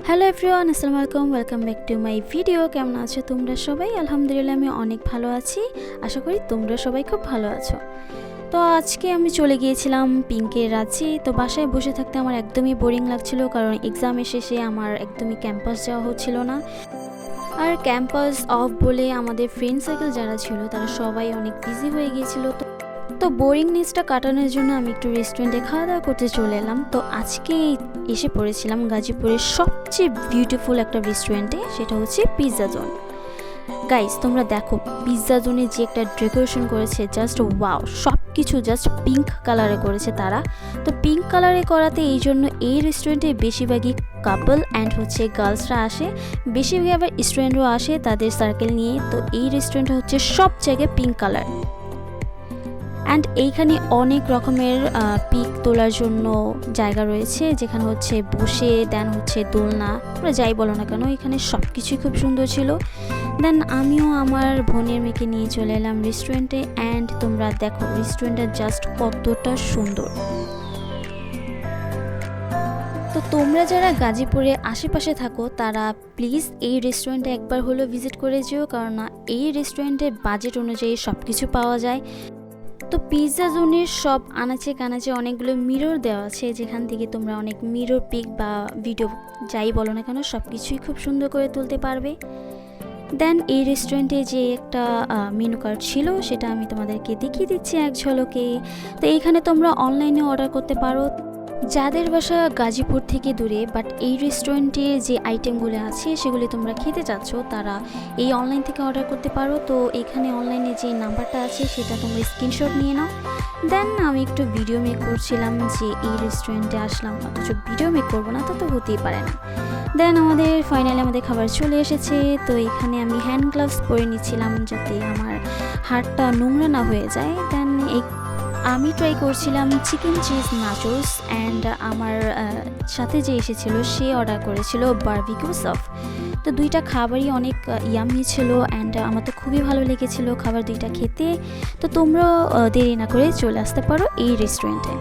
Hello everyone, আসসালামু আলাইকুম। Welcome back to my video. কেমন আছো তোমরা সবাই? আলহামদুলিল্লাহ আমি অনেক ভালো আছি। আশা করি তোমরা সবাই খুব ভালো আছো। তো আজকে আমি চলে গিয়েছিলাম পিঙ্কের রাজ্যে। তো বাসায় বসে থাকতে আমার একদমই বোরিং লাগছিল, কারণ এক্সামের শেষে আমার একদমই ক্যাম্পাস যাওয়া হচ্ছিল না। আর ক্যাম্পাস অফ বলে আমাদের ফ্রেন্ড সার্কেল যারা ছিল তারা সবাই অনেক বিজি হয়ে গিয়েছিল। তো বোরিংনেসটা কাটানোর জন্য আমি একটু রেস্টুরেন্টে খাওয়া দাওয়া করতে চলে এলাম। তো আজকে এসে পড়েছিলাম গাজীপুরের সবচেয়ে বিউটিফুল একটা রেস্টুরেন্টে, সেটা হচ্ছে পিৎজা জোন। গাইস তোমরা দেখো পিৎজা জোনে যে একটা ডেকোরেশন করেছে, জাস্ট ওয়াও। সব কিছু জাস্ট পিঙ্ক কালারে করেছে তারা। তো পিঙ্ক কালারে করাতে এই জন্য এই রেস্টুরেন্টে বেশিরভাগই কাপল অ্যান্ড হচ্ছে গার্লসরা আসে, বেশিরভাগই আবার স্টুডেন্টরাও আসে তাদের সার্কেল নিয়ে। তো এই রেস্টুরেন্টটা হচ্ছে সব জায়গায় পিঙ্ক কালার। অ্যান্ড এইখানে অনেক রকমের পিক তোলার জন্য জায়গা রয়েছে, যেখানে হচ্ছে বসে দেন হচ্ছে দোলনা, তোমরা যাই বলো না কেন, এখানে সব কিছুই খুব সুন্দর ছিল। দেন আমিও আমার বোনের মেয়েকে নিয়ে চলে এলাম রেস্টুরেন্টে। অ্যান্ড তোমরা দেখো রেস্টুরেন্টটা জাস্ট কতটা সুন্দর। তো তোমরা যারা গাজীপুরে আশেপাশে থাকো তারা প্লিজ এই রেস্টুরেন্টে একবার হলেও ভিজিট করে যেও, কারণ এই রেস্টুরেন্টে বাজেট অনুযায়ী সব কিছু পাওয়া যায়। তো পিৎজা জোনের সব আনাচে কানাচে অনেকগুলো মিরর দেওয়া আছে, যেখান থেকে তোমরা অনেক মিরর পিক বা ভিডিও যাই বলো না কেন সব কিছুই খুব সুন্দর করে তুলতে পারবে। দেন এই রেস্টুরেন্টে যে একটা মেনু কার্ড ছিল সেটা আমি তোমাদেরকে দেখিয়ে দিচ্ছি এক ঝলকে। তো এইখানে তোমরা অনলাইনে অর্ডার করতে পারো। যাদের বাসা গাজীপুর থেকে দূরে বাট এই রেস্টুরেন্টে যে আইটেমগুলো আছে সেগুলি তোমরা খেতে চাচ্ছ, তারা এই অনলাইন থেকে অর্ডার করতে পারো। তো এখানে অনলাইনে যে নাম্বারটা আছে সেটা তোমরা স্ক্রিনশট নিয়ে নাও। দেন আমি একটু ভিডিও মেক করছিলাম যে এই রেস্টুরেন্টে আসলাম, অথচ ভিডিও মেক করবো না, তা তো হতেই পারে না। দেন ফাইনালি আমাদের খাবার চলে এসেছে। তো এখানে আমি হ্যান্ড গ্লাভস পরে নিচ্ছিলাম যাতে আমার হাতটা নোংরা না হয়ে যায়। দেন আমি ট্রাই করছিলাম চিকেন চিজ নাচোস। অ্যান্ড আমার সাথে যে এসেছিলো সে অর্ডার করেছিল বারবিকিউ সস। তো দুইটা খাবারই অনেক ইয়ামি ছিল অ্যান্ড আমার তো খুবই ভালো লেগেছিলো খাবার দুইটা খেতে। তো তোমরাও দেরি না করে চলে আসতে পারো এই রেস্টুরেন্টে।